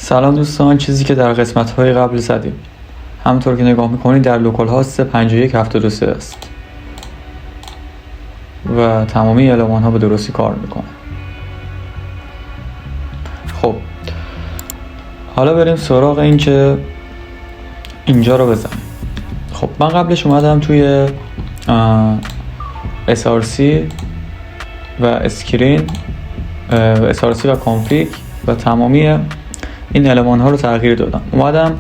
سلام دوستان، چیزی که در قسمت‌های قبل زدیم همونطور که نگاه میکنید در لوکال هاست 5172 است و تمامی المان ها به درستی کار میکنه. خب حالا بریم سراغ این که اینجا رو بزنیم. خب من قبلش اومدم توی SRC و اسکرین SRC و کانفیگ و تمامی این المان ها رو تغییر دادم. اومدم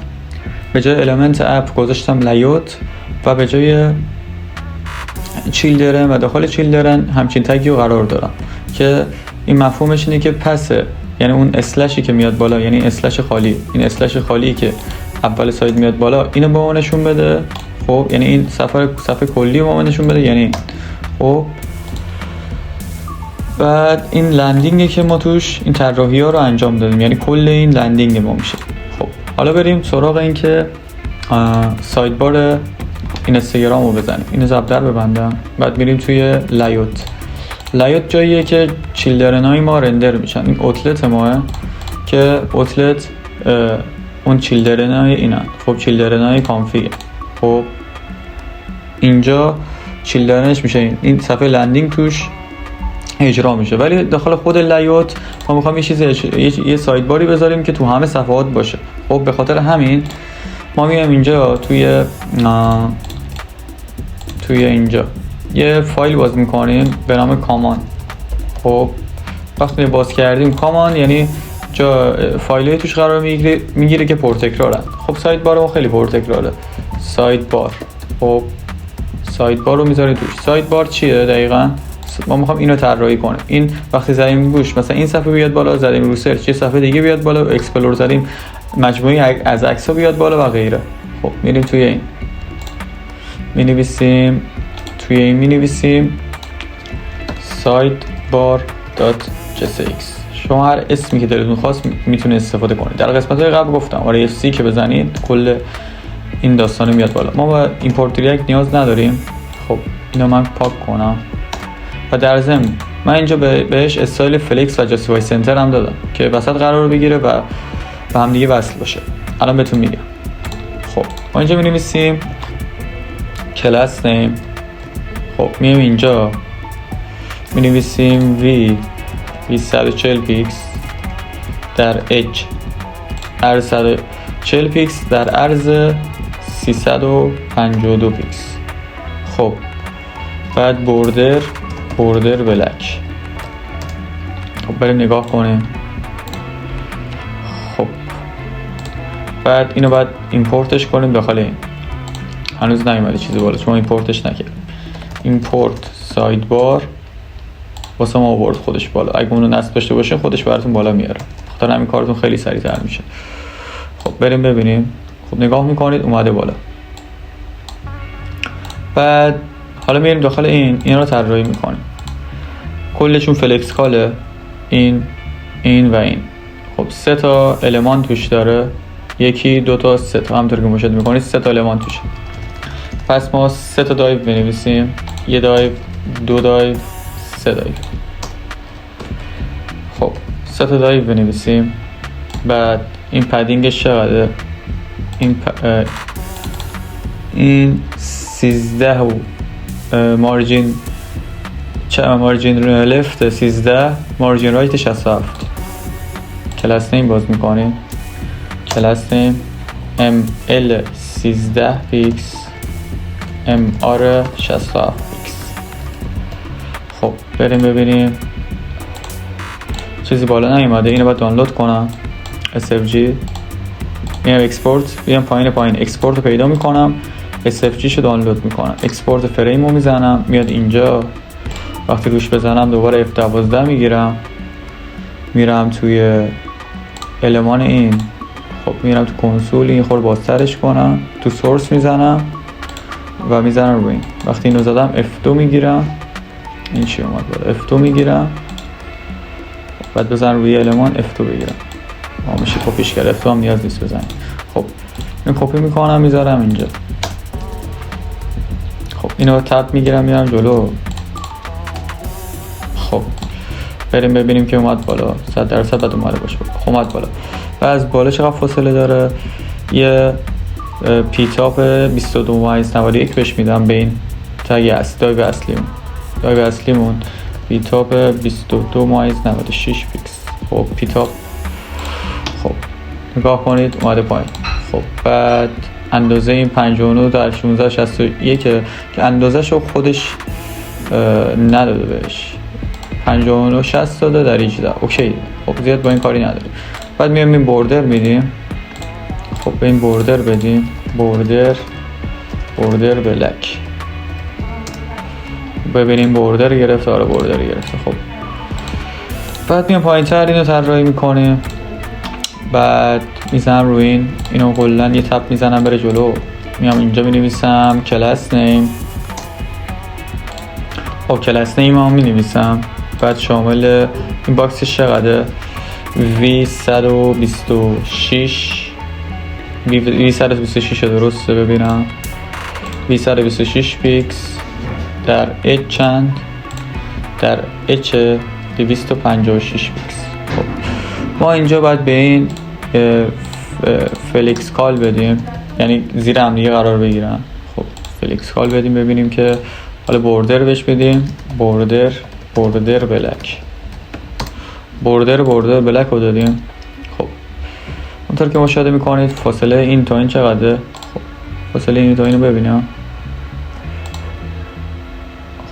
به جای المنت اپ گذاشتم لیوت و به جای چیلدرن و داخل چیلدرن همچین تگی رو قرار دارم که این مفهومش اینه که پسه، یعنی اون اسلشی که میاد بالا، یعنی اسلش خالی، این اسلش خالی که اول سایت میاد بالا اینو به ما نشون بده. خب یعنی این صفحه کلی به ما نشون بده، یعنی خب بعد این لندینگه که ما توش این طراحی ها رو انجام دادیم، یعنی کل این لندینگ ما میشه. خب حالا بریم سراغ این که سایت بار اینستاگرام رو بزنیم. اینو زبدر ببندم، بعد میریم توی لیوت جاییه که چیلدرن های ما رندر میشن. این اوتلت ماه که اوتلت اون چیلدرن های اینن. خب چیلدرن های کانفیگه. خب اینجا چیلدرنش میشه این صفحه لندینگ توش اجرا میشه، ولی داخل خود لیوت ما میخوام یه سایت باری بذاریم که تو همه صفحات باشه. خب به خاطر همین ما میایم اینجا توی اینجا یه فایل باز میکنیم به نام کامان. خب وقتی باز کردیم کامان یعنی جا فایلای توش قرار میگیره که پرتکرارن. خب سایت بار ما خیلی پرتکراره. سایت بار، خب سایت بار رو میذاریم توش. سایت بار چیه دقیقاً؟ ما میخوام اینو طراحی کنیم. این وقتی زدیم روش مثلا این صفحه بیاد بالا، زدیم رو سرچ یه صفحه دیگه بیاد بالا، اکسپلور زدیم مجموعه از عکس‌ها بیاد بالا و غیره. خب میریم توی این مینویسیم sidebar.jsx. شما هر اسمی که دلتون خواست میتونه استفاده کنید. در قسمت‌های قبل گفتم RFC که بزنید کل این داستانو میاد بالا. ما با ایمپورت ریاکت نیاز نداریم. خب اینو من پاک کنم و در ضمن من اینجا بهش استایل فلکس و جاستیفای سنتر هم دادم که وسط قرار بگیره و به هم دیگه وصل باشه. الان بهتون میگم. خب ما اینجا می‌نویسیم کلاس نیم. خب میایم اینجا می‌نویسیم v 140 پیکس در h عرض 140 پیکس در عرض 352 پیکس. خب بعد بوردر بلک. خب بریم نگاه کنیم. خب بعد اینو بعد ایمپورتش کنیم داخل این. هنوز نیومده چیزی بالا چون ایمپورتش نکردیم. ایمپورت سایت بار واسه ما آورد خودش بالا. اگه اونو نصب داشته باشه خودش براتون بالا میاره. خاطر همین کارتون خیلی سریع‌تر میشه. خب بریم ببینیم. خب نگاه میکنید اومده بالا. بعد حالا میریم داخل این رو طراحی میکنیم. کلشون فلکس کاله، این و این. خب 3 تا المان توش داره، 1 2 تا 3 تا، همونطور که مشاهده میکنید 3 تا المان توشه. پس ما 3 تا دایو بنویسیم، 1 دایو، 2 دایو، 3 دایو. خب 3 تا دایو بنویسیم. بعد این پدینگش چقدره؟ این 13 و مارجین لفت 13، مارجین رایت 67. کلاس نیم باز میکنیم. کلاس نیم ML 13 پیکس MR 67 پیکس. خب بریم ببینیم چیزی بالا نیومده. اینو باید دانلود کنم. SFG میام اکسپورت، بیام پایین اکسپورت رو پیدا میکنم، SFG شو دانلود میکنم، اکسپورت فریم رو میزنم، میاد اینجا. وقتی روش بزنم دوباره F12 میگیرم، میرم توی المان این. خب میرم تو کنسول، این خورد بازترش کنم، تو سورس میزنم و میزنم رو این. وقتی اینو زدم F2 میگیرم، این چی اومد بالا، F2 میگیرم، بعد بزنم روی المان F2 بگیرم. میشه کپیش کرد. F2 هم نیاز نیست بزنیم. خب این کپی میکنم میذارم اینجا. خب اینو تب میگیرم میرم جلو. خب بریم ببینیم که اومد بالا. 100% بعد اومده باشه. خب اومد بالا. و از بالا چقدر فاصله داره. یه پیتاپ 22.91 بهش میدم به این تگ دایو اصلیمون پیتاپ 22.96 پیکس. خب پیتاپ خب نگاه کنید اومده پایین. خب بعد اندازه این 59 در 1661 که اندازه شو خودش نداده بهش 59 60 داده در 18. اوکی خب زیاد با این کاری نداریم. بعد میایم این بوردر میدیم. خب به این بوردر بدیم بوردر بلک. ببینیم بوردر گرفت. آره بوردر گرفت. خب بعد میام پایین تر اینو طراحی میکنیم. بعد میزنم روی اینو کلا یه تپ میزنم بره جلو. میام اینجا مینویسم کلاس نیم. خب کلاس نیم هم مینویسم. بعد شامل این باکسش چقدره؟ V126 درسته ببینم. V126 پیکس در H چند؟ در H 256 پیکس. خب ما اینجا باید به این فلیکس کال بدیم، یعنی زیر هم دیگه قرار بگیرن. خب فلیکس کال بدیم ببینیم که حالا بوردر بهش بدیم. بوردر بلک. بوردر بلک رو دادیم. خب اونطور که مشاهده میکنید فاصله این تا این چقدره؟ خب فاصله این تا این رو ببینیم.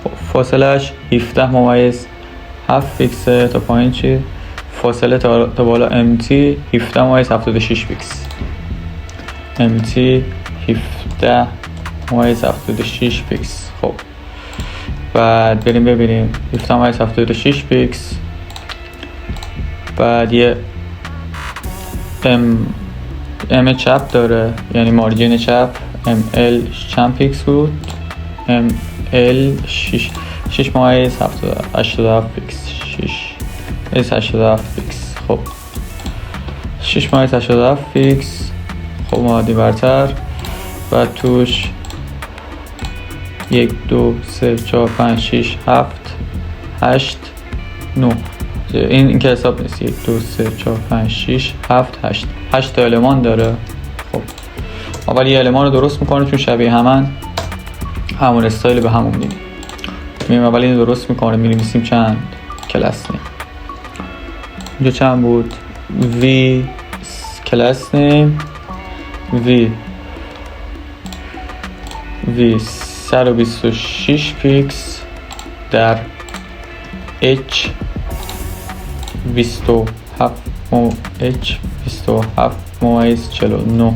خب فاصلهش 17.7 پیکسه تا پایین چی؟ فاصله تا بالا MT 17.76 پیکس. MT 17.76 پیکس. خب بعد بریم ببینیم 17.76 پیکس. بعد یه M چپ داره، یعنی مارجین چپ ML چند پیکس بود؟ ML 6.87 پیکس. 87 پیکس. خب 6.87 پیکس. خب اومدیم برتر. بعد توش 1 2 3 4 5 6 7 8 9 این که حساب نیست. 1 2 3 4 5 6 7 8 تا المان داره. خب اول یه المان رو درست میکنه چون شبیه همون استایل به همون میدیم. میریم اول اینو درست میکنه می‌نویسیم چند کلاس نیم. اینجا چند بود؟ V کلاس نیم V 126 پیکس در H 27 49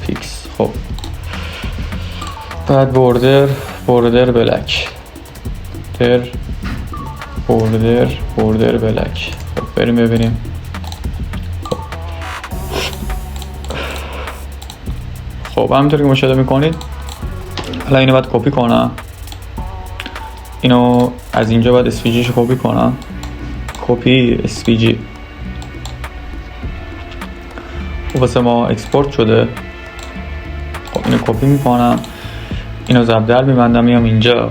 پیکس. خب بعد بوردر بلک. بوردر بلک. خب بریم ببینیم. خب همینطور که مشاهده میکنید حالا اینو باید کپی کنم. اینو از اینجا باید SVG شو کپی کنم. کپی SVG. خب واسه ما اکسپورت شده. خب اینو کپی میکنم. اینو ضرب در میبندم میام اینجا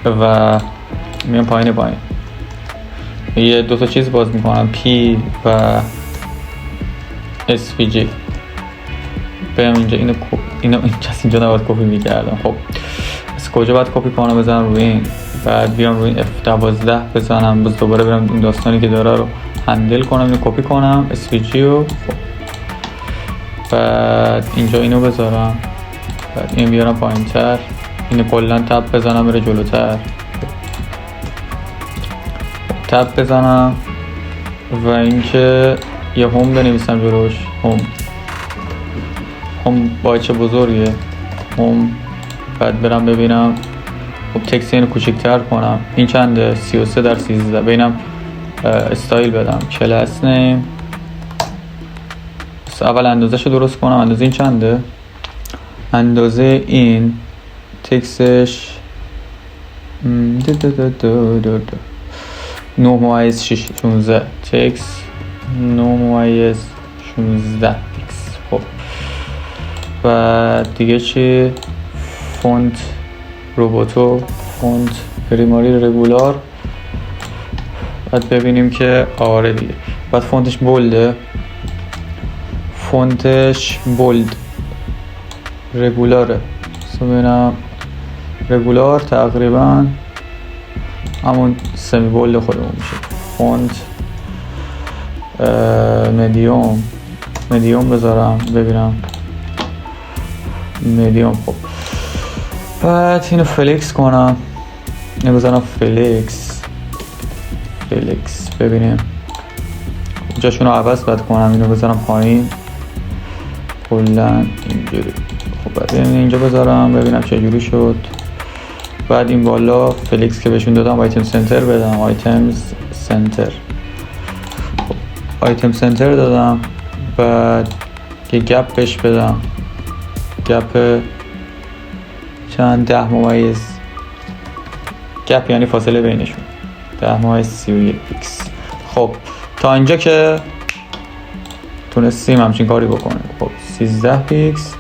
و میام پایین یه دو تا چیز باز میکنم P و SVG. بیام اینجا اینو اینجا نباید کپی میکردم. خب از کجا باید کپی کنم؟ بزنم روی این. بعد بیام روی این F12 بزنم. باز دوباره برم این داستانی که داره رو هندل کنم. اینو کپی کنم SVG رو. خب بعد اینجا اینو بذارم. بعد اینو بیارم پایین تر. اینو کلن تب بزنم بره جلوتر. تب بزنم و اینکه یه هوم بنویسم جلوش. هوم باچه بزرگه. هوم. بعد برم ببینم. خب تکست اینو کوچکتر کنم. این چنده؟ 33 در 13. ببینم استایل بدم کلاس نیم. اول اندازه شو درست کنم. اندازه این چنده؟ اندازه این تکستش 9.16 تکست 9.16 پیکس. خب و دیگه چی؟ فونت روبوتو، فونت پریماری رگولار. بعد ببینیم که آره دیگه. بعد فونتش بولده. فونتش بولد رگولاره. ببینم رگولار تقریبا همون سمی بولد خودمون میشه. فونت مدیوم بذارم ببینم مدیوم. خب بعد اینو فلکس کنم، اینو بزنم فلکس ببینیم جاشونو عوض باید کنم، اینو بذارم پایین کلن اینجوری. خب بعد اینجا بذارم ببینم چه جوری شد. بعد این بالا فلکس که بهشون دادم آیتم سنتر بدم، آیتم سنتر دادم. بعد یه گپ بهش بدم، گپ چند 10 گپ یعنی فاصله بینشون 10-31 پیکس. خب تا اینجا که تونستیم همچین کاری بکنه. خب 13 پیکس.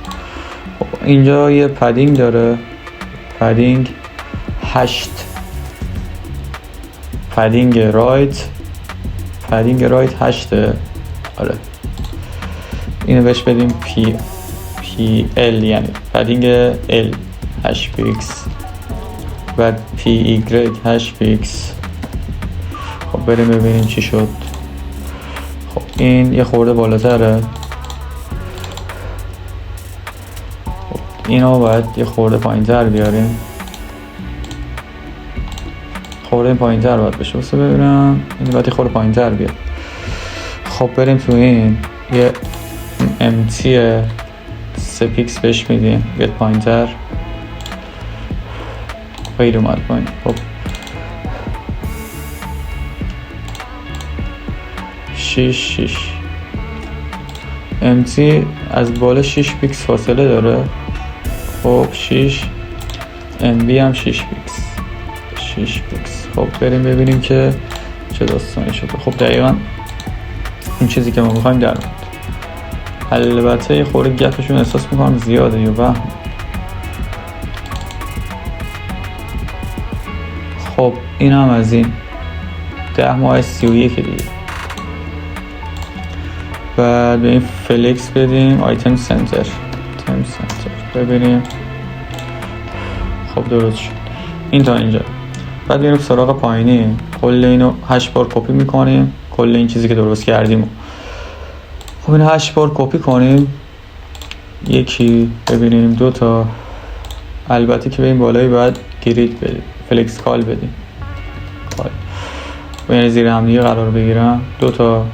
خب اینجا یه پدینگ داره، پدینگ 8، پدینگ رایت 8. آره اینو بهش بدیم پی ال یعنی پدینگ ال 8 پیکس. بعد پی ایگرگ 8 پیکس. خب بریم ببینیم چی شد. خب این یه خورده بالاتره، خب اینو باید یه خورده پایین تر بیاریم، خورده پایین تر باید بشه. بسه ببینم این باید یه خورده پایین تر بیاد. خب بریم تو این یه امتی 3 پیکس بهش میدیم بیاد پایین تر. خیلی اومد پایین. خب 6 امتی از بالا 6 پیکس فاصله داره. خب 6 ام بی هم 6 پیکس. خب بریم ببینیم که چه داستانی شده. خب دقیقا این چیزی که ما میخوایم در اومد. البته یه خورده گپشون احساس میکنم زیاده یا وهم. خب این هم از این 10-31 دیگه. بعد به این فلکس بدیم آیتم سنتر ببینیم. خب درست شد این تا اینجا. بعد میریم سراغ پایینی، کل اینو 8 بار کپی میکنیم، کل این چیزی که درست کردیم. خب اینو 8 بار کپی کنیم، یکی ببینیم 2 تا. البته که به این بالایی باید گرید بدیم، فلکس کال بدیم، یعنی زیر هم دیگه قرار بگیرم. 2 تا.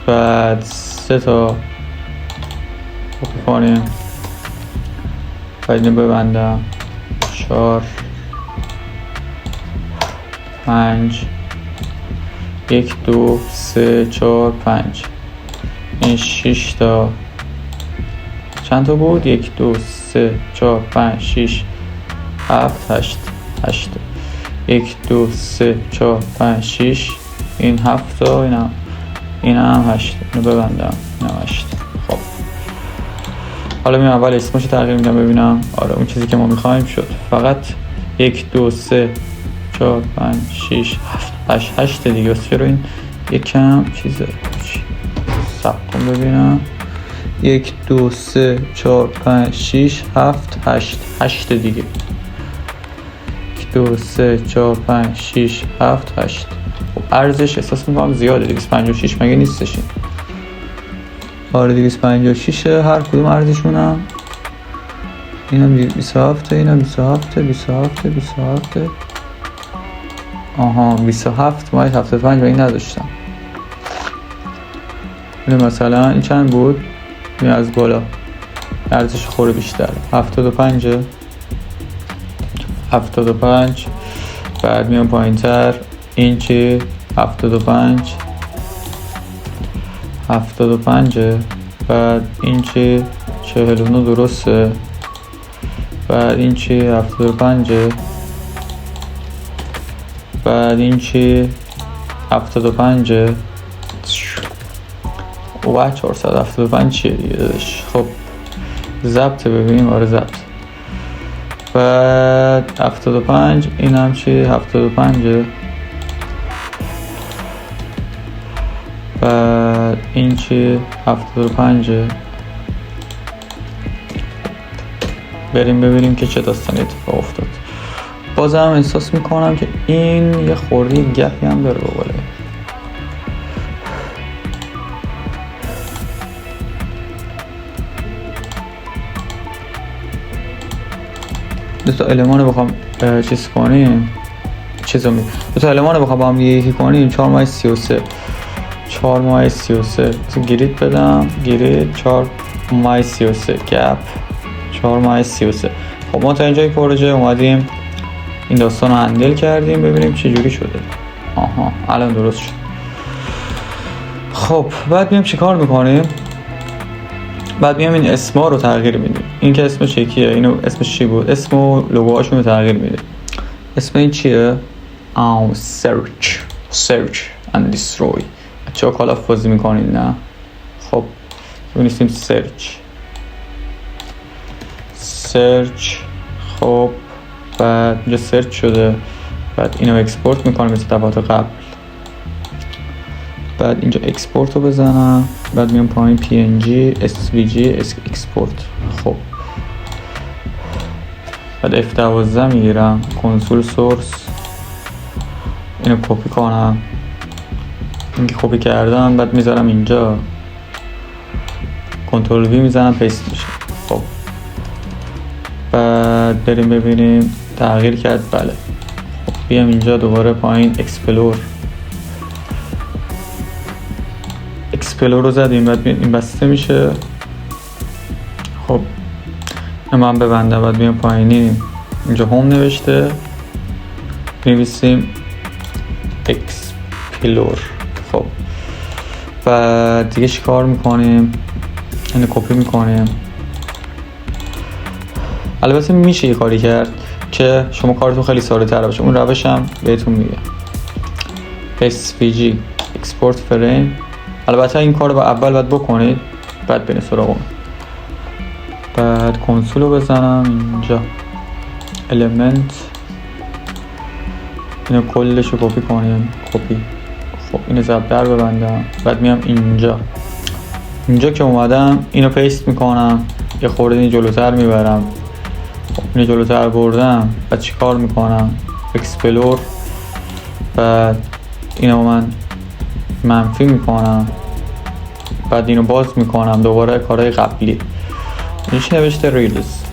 بعد 3 تا کپی کنیم، بعد اینو ببندم. 4 5 1 2 3 4 5. این 6 تا چند تا بود؟ 1 2 3 4 5 6 7 8. 1 2 3 4 5 6. این 7 تا، این هم 8. اینو ببندم، این هم 8. خب حالا میام اول اسمش تغییر میدم ببینم آره اون چیزی که ما میخوایم شد. فقط 1 2 3 4 5 6 7 8 دیگه. چرا این یکم چیزه سب کن ببینم. 1 2 3 4 5 6 7 8 دیگه. 1 2 3 4 5 6 7 8. خب ارزش احساس میکنم زیاده. 256 مگه نیستش این؟ آره 256 هر کدوم ارزشونم. اینم 27، اینم 27. آها 27 ما 75 و این نداشتم. این مثلا این چند بود؟ این از بالا ارزش خوره بیشتر 75. بعد میام پایین تر این چی؟ 75. بعد این چی؟ 49 درسته. بعد این چی؟ 75. بعد این چی؟ 75 و 475 چیه دیگه دادش. خب ضبط ببینیم. آره ضبط. بعد 75 این هم چی؟ 75. بعد بعد این چی 75. بریم ببینیم که چه داستانی اتفاق افتاد. بازم احساس میکنم که این یه خورده گپی هم داره باباله. دو تا المان بخوام چیز کنیم، دو تا المان بخوام با هم یکی کنیم. 4 ماه 33 4 ماه 33 گرید بدم، گرید 4 ماه 33 گپ 4 ماه 33. خب ما تا اینجای پروژه اومدیم این داستان رو هندل کردیم، ببینیم چه جوری شده. آها الان درست شد. خب بعد میام چی کار میکنیم؟ بعد میام این اسما رو تغییر میدیم. این که اسمش یکیه، اینو اسمش چی بود؟ اسم و لوگوهاشون رو تغییر میدیم. اسم این چیه؟ search and destroy. چه کال اف بازی میکنین نه؟ خب ببینیم search. خب بعد اینجا سرچ شده، بعد اینو اکسپورت میکنم مثل دفعات قبل. بعد اینجا اکسپورت رو بزنم، بعد میام پایین png svg اکسپورت. خب بعد f12 میگیرم، کنسول سورس اینو کپی کنم. این که کپی کردم بعد میذارم اینجا، کنترل وی میزنم پیست میشه. خب بعد بریم ببینیم تغییر کرد. بله خب بیام اینجا دوباره پایین اکسپلور رو زدیم، بعد این بسته میشه. خب من ببندم، بعد بیام پایینی اینجا هوم نوشته نویسیم اکسپلور. خب بعد دیگه چی کار میکنیم؟ اینو کپی میکنیم. البته میشه یه کاری کرد که شما کارتون خیلی ساده تر باشه، اون روش هم بهتون میگم. svg export frame. البته این کار رو اول باید بکنید بعد برین سراغ اون. بعد کنسول رو بزنم اینجا element، اینو کلش رو کپی کنیم، کپی. خب اینو ضرب در ببندم، بعد میام اینجا که اومدم اینو پیست میکنم، یه خورده این جلوتر میبرم. خب اینو جلوتر بردم، بعد چی کار میکنم؟ اکسپلور، بعد اینو من منفی میکنم، بعد اینو باز میکنم دوباره کارهای قبلی. اینش نوشته ریلز.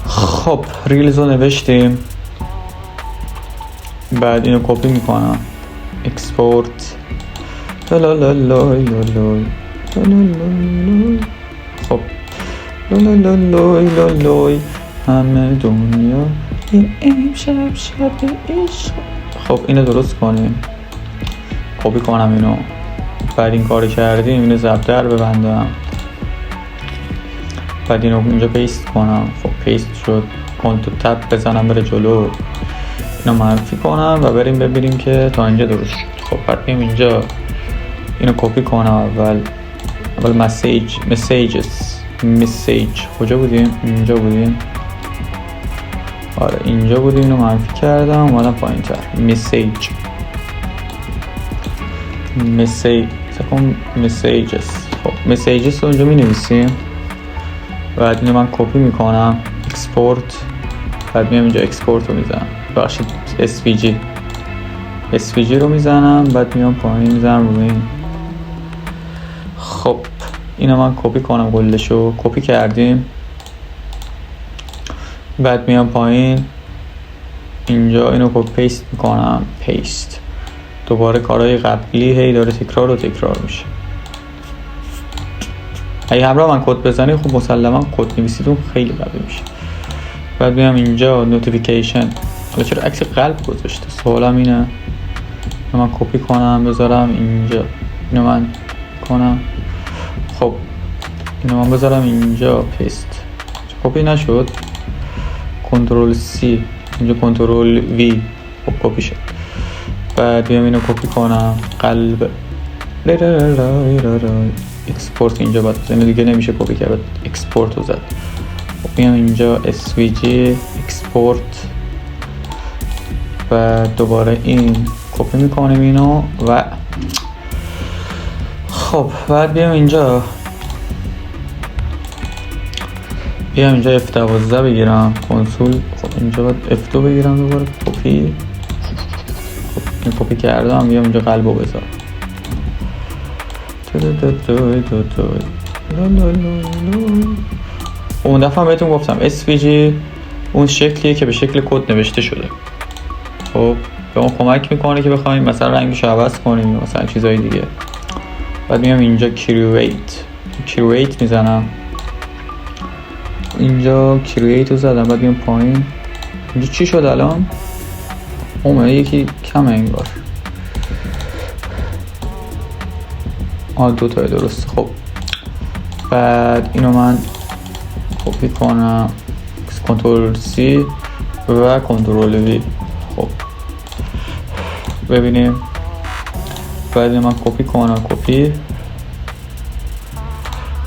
خب ریلز رو نوشتیم، بعد اینو کپی میکنم اکسپورت. خب همه دنیا این امشب شب عشق. خب اینو درست کنیم، کپی کنم اینو. بعد این کارو کردیم، اینو ضرب در ببندم، بعد اینو اینجا پیست کنم. خب پیست شد، کنترل تب بزنم بره جلو، اینو منفی کنم و بریم ببینیم که تا اینجا درست شد. خب بعد میام اینجا اینو کپی کنم. اول مسیج کجا بودیم؟ اینجا بودیم. آره اینجا بودیم، اینو منفی کردم اومدم پایین تر. مسیجز. خب مسیجز رو اونجا می نویسیم، بعد اینو من کپی میکنم اکسپورت، بعد میام اینجا اکسپورت رو میزنم، بخشید svg رو میزنم، بعد میام پایین میزنم روی این. خب اینو من کپی کنم، کلشو کپی کردیم. بعد میام پایین اینجا اینو کپی پیست میکنم، پیست. دوباره کارهای قبلی هی داره تکرار میشه. اگه همراه من کد بزنی خب مسلما کد نویسیتون خیلی قوی میشه. بعد میام اینجا نوتیفیکیشن. حالا چرا عکس قلب گذاشته؟ سوالم اینه. من کپی کنم بذارم اینجا، اینو من کنم. خب اینو من بذارم اینجا پیست. کپی نشد، کنترل سی، اینجا کنترل وی. خب کپی شد. بعد بیام اینو کپی کنم، قلب اکسپورت اینجا باید بزنم، دیگه نمیشه کپی کرد، اکسپورت رو زد. خب بیام اینجا svg اکسپورت، بعد دوباره این کپی میکنیم اینو و خب بعد بیام اینجا F12 بگیرم کنسول. خب اینجا باید F2 بگیرم دوباره کپی. خب این کپی کردم بیام اینجا قلبو بذارم. اون دفعه بهتون گفتم SVG اون شکلیه که به شکل کد نوشته شده. خب به اون کمک میکنه که بخوایم مثلا رنگش عوض کنیم مثلا چیزای دیگه. بعد میام اینجا کرییت میزنم. اینجا کرییت رو زدم. بعد میام پایین. اینجا چی شد الان؟ اومده یکی کمه انگار. دوتای درست. خب بعد اینو من کپی کنم کنترل C و کنترل V. خب ببینیم بعد من کپی کنم کپی.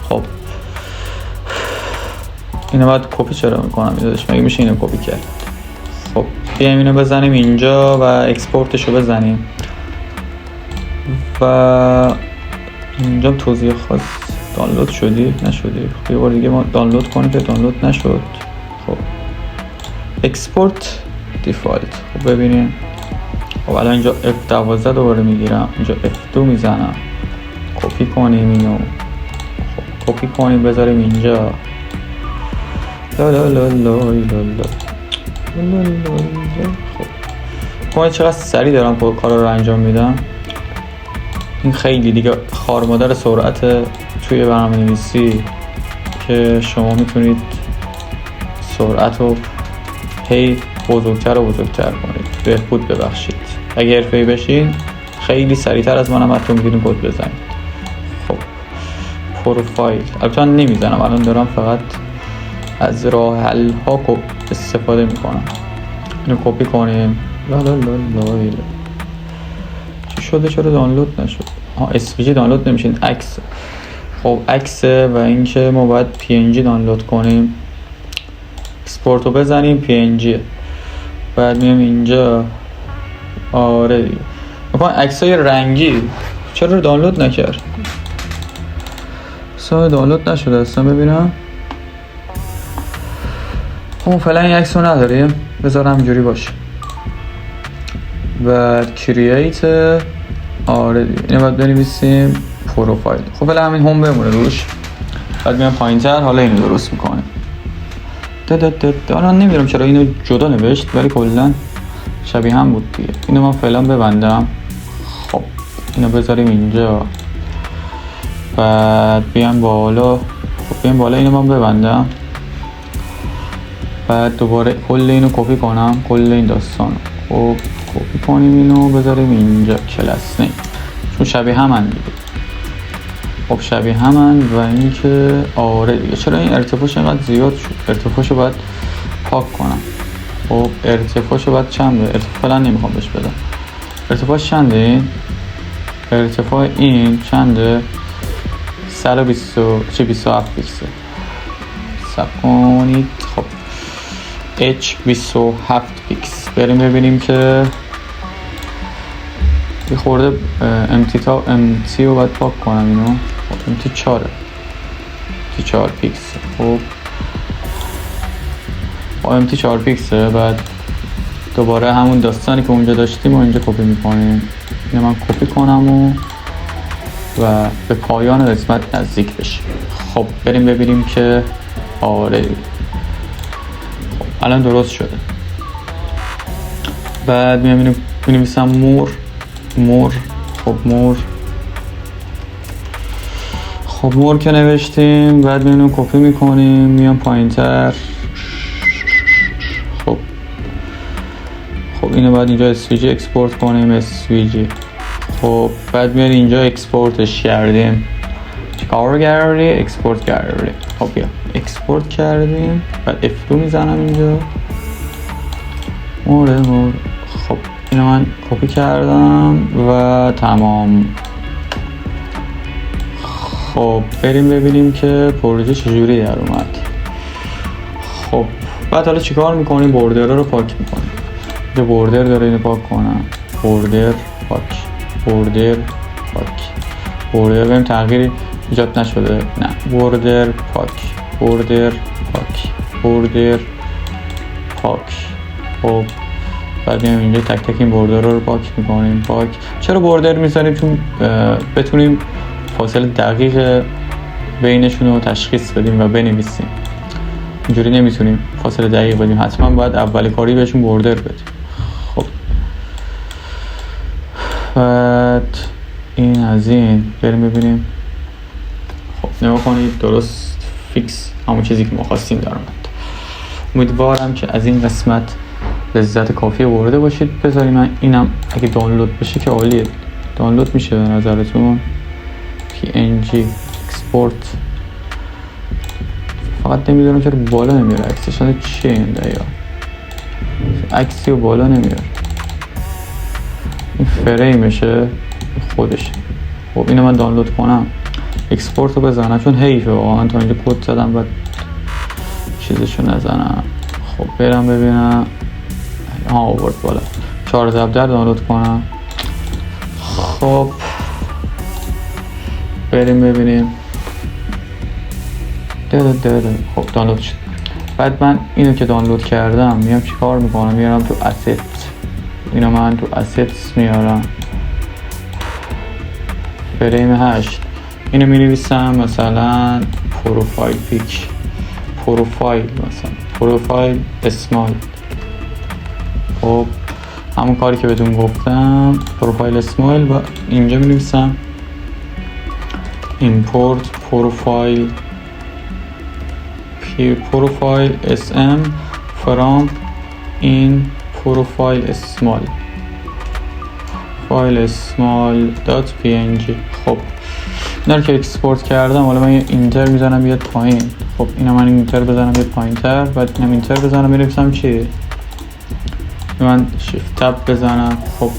خب اینو بعد کپی چرا میکنم یادش مگه میشه اینو کپی کرد. خب بیایم اینو بزنیم اینجا و اکسپورتشو بزنیم و اینجا توضیح خاص دانلود شدی نشدی. خب یه بار دیگه ما دانلود کنیم که دانلود نشد. خب اکسپورت دیفالت. خب ببینیم. خب الان اینجا F12 دوباره میگیرم اینجا F2 میزنم کپی کنیم اینو. خب کپی کنیم بذاریم اینجا. لا لا لا لا لا لا. خب چقدر سریع دارم کارا رو انجام میدم. این خیلی دیگه خارمادر سرعت توی برنامه‌نویسی که شما میتونید سرعت رو هی بزرگتر و بزرگتر کنید. بهبود ببخشید. اگه حرفه‌ای بشین خیلی سریعتر از منم حتی میتونید کد بزنید. خب پروفایل البته نمیزنم الان دارم فقط از راه حل ها استفاده میکنم. اینو کپی کنیم. لا لا لا لا. چی شده چرا دانلود نشد؟ SVG دانلود نمیشه عکس. خب عکسه و اینکه ما باید PNG دانلود کنیم. اکسپورت رو بزنیم PNG. بعد میام اینجا آره دیگه میخوام عکسای رنگی چرا دانلود نکرد؟ اصلا دانلود نشده اصلا. ببینم خب فعلا این عکس رو نداریم بذارم اینجوری باشه. بعد کرییت آره دیگه اینو باید بنویسیم پروفایل. خب فعلا همین هوم بمونه روش. بعد میام پایین‌تر حالا اینو درست میکنیم. الان نمیدونم چرا اینو جدا نوشت ولی کلا شبیه هم بود دیگه. اینو من فعلا ببندم. خب اینو بذاریم اینجا. بعد بیام بالا. خب بیام بالا اینو من ببندم. بعد دوباره کل اینو کپی کنم کل این داستانو. خب کپی کنیم اینو بذاریم اینجا کلاس نیم چون شبیه همن دیگه. خب شبیه همن و اینکه آره دیگه چرا این ارتفاعش اینقدر زیاد شد؟ ارتفاعشو باید پاک کنم. خب ارتفاعشو باید چنده؟ ارتفاع فعلا نمیخوام بهش بدم. ارتفاعش چنده این؟ ارتفاع این چنده؟ 127 پیکسل. سب کنید. خب H27 پیکس. بریم ببینیم که یه خورده MT رو باید پاک کنم اینو. MT4 پیکس. خب با MT4 پیکسه. بعد دوباره همون داستانی که اونجا داشتیم و اینجا کپی میکنیم. اینو من کپی کنم و به پایان قسمت نزدیک بشیم. خب بریم ببینیم که آره خب الان درست شده. بعد میام می‌نویسم مور. خب مور که نوشتیم. بعد میام کپی میکنیم میام پایینتر. خب اینو بعد اینجا SVG اکسپورت کنیم SVG. خب بعد میاد اینجا اکسپورتش کردیم. چیکار کردی؟ اکسپورت کردی. خب بیا اکسپورت کردیم. بعد F2 میزنم اینجا. مور. خب اینو من کپی کردم و تمام. خب بریم ببینیم که پروژه چجوری در اومد. خب بعد حالا چیکار میکنیم؟ بوردر رو پاک میکنیم. یه بوردر داره اینو پاک کنم. بوردر پاک، بوردر پاک، بوردر. بریم تغییری ایجاد نشده، نه بوردر پاک، بوردر پاک، بوردر پاک. خب بعد میایم اینجا تک تک این بوردر رو پاک میکنیم. پاک. چرا بوردر میذاریم؟ چون بتونیم فاصله دقیق بینشون رو تشخیص بدیم و بنویسیم. اینجوری نمیتونیم فاصله دقیق بدیم، حتما باید اول کاری بهشون بوردر بدیم. خب بعد این از این بریم ببینیم. خب نگاه کنید، درست فیکس همون چیزی که ما خواستیم در اومد. امیدوارم که از این قسمت لذت کافی برده باشید. بذارید من اینم اگه دانلود بشه که عالیه. دانلود میشه به نظرتون؟ PNG اکسپورت. فقط نمیدونم چرا بالا نمیره عکسش. چیه این دقیقا؟ عکسی و بالا نمیره. این فریمشه خودشه. خب اینو من دانلود کنم، اکسپورت رو بزنم، چون حیفه واقعا تا اینجا کد زدم بعد چیزشو نزنم. خب برم ببینم. آورد بالا. 14 دانلود کنم. خب بریم ببینیم. خب دانلود شد. بعد من اینو که دانلود کردم میام چیکار میکنم؟ میارم تو asset. اینو من تو assets میارم. فریم 8. اینو مینویسم مثلا پروفایل پیک، پروفایل مثلا پروفایل اسمال. خب همون کاری که بهتون گفتم، پروفایل اسمال. و اینجا مینویسم import پروفایل sm from in profile small file small.png. خب اینا رو که اکسپورت کردم، حالا من یه اینتر میزنم بیاد پایین. خب اینا من اینتر بزنم بیاد پایین تر، بعد اینم اینتر بزنم می‌نویسم چی؟ من شیفت تب بزنم. خب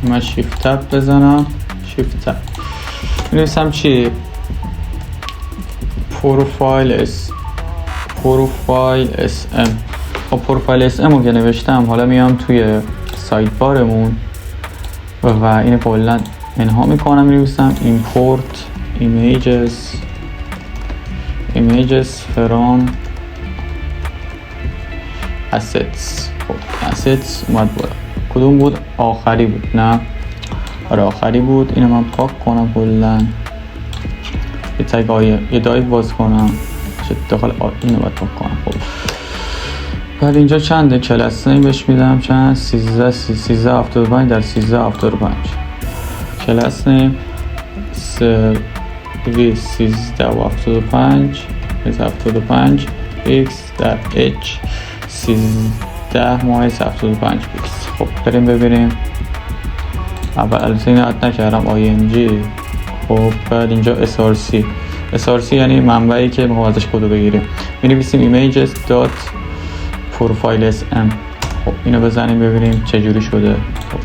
من شیفت تب بزنم، شیفت تب می‌نویسم چی؟ پروفایل SM. خب پروفایل SM رو که نوشتم، حالا میام توی سایت بارمون و اینو کلا منها میکنم، می‌نویسم import images from assets. خب assets اومد بالا. کدوم بود؟ آخری بود. نه آره آخری بود. اینو من پاک کنم کلا. یه تگ یه دایو باز کنم داخل اینو باید پاک کنم. خب بعد اینجا چنده؟ کلاس نیم بهش میدم چند؟ 1375 در 1375. کلاس نیم سرویس 1375 75 x در h 13 ماه 75 x. خب بریم ببینیم. اول البته اینو اد نکردم img. خب بعد اینجا src یعنی منبعی که میخوام ازش کدو بگیریم. می‌نویسیم images.profiles.m. خب اینو بزنیم ببینیم چه جوری شده. خب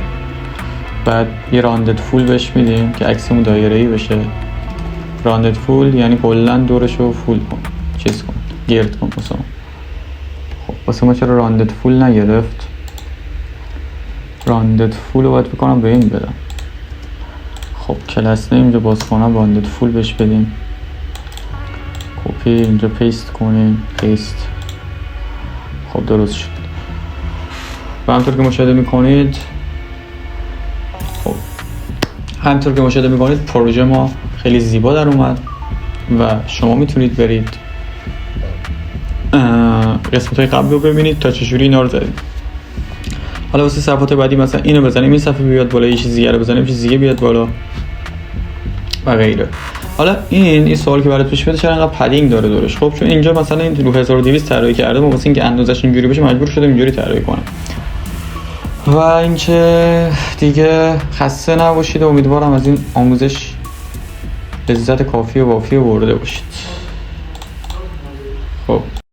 بعد یه راندد فول بهش میدیم که عکسمون دایره‌ای بشه. راندد فول یعنی کلا دورشو فول کن، چیز کن، گرد کن واسه ما. خب واسه ما چرا راندد فول نگرفت؟ راندد فول رو باید بکنم به این بدم. خب کلاس نیم اینجا باز کنم، راندد فول بهش بدیم. کپی اینجا پیست کنیم، پیست. خب درست شد. و همطور که مشاهده میکنید، خب همطور که مشاهده میکنید پروژه ما خیلی زیبا در اومد و شما میتونید برید قسمت های قبل رو ببینید تا چجوری اینا رو زدیم. حالا واسه صفحات بعدی مثلا اینو بزنیم این صفحه بیاد بالا، یه چیز دیگه رو بزنیم چیز دیگه بیاد بالا و غیره. حالا این سوال که برات پیش میاد چرا انقدر پدینگ داره دورش؟ خب چون اینجا مثلا این رو 1200 طراحی کرده، ما واسه اینکه اندازش اینجوری بشه مجبور شدیم اینجوری طراحی کنم. و اینکه دیگه خسته نباشید و امیدوارم از این آموزش لذت کافی و وافی برده باشید. خب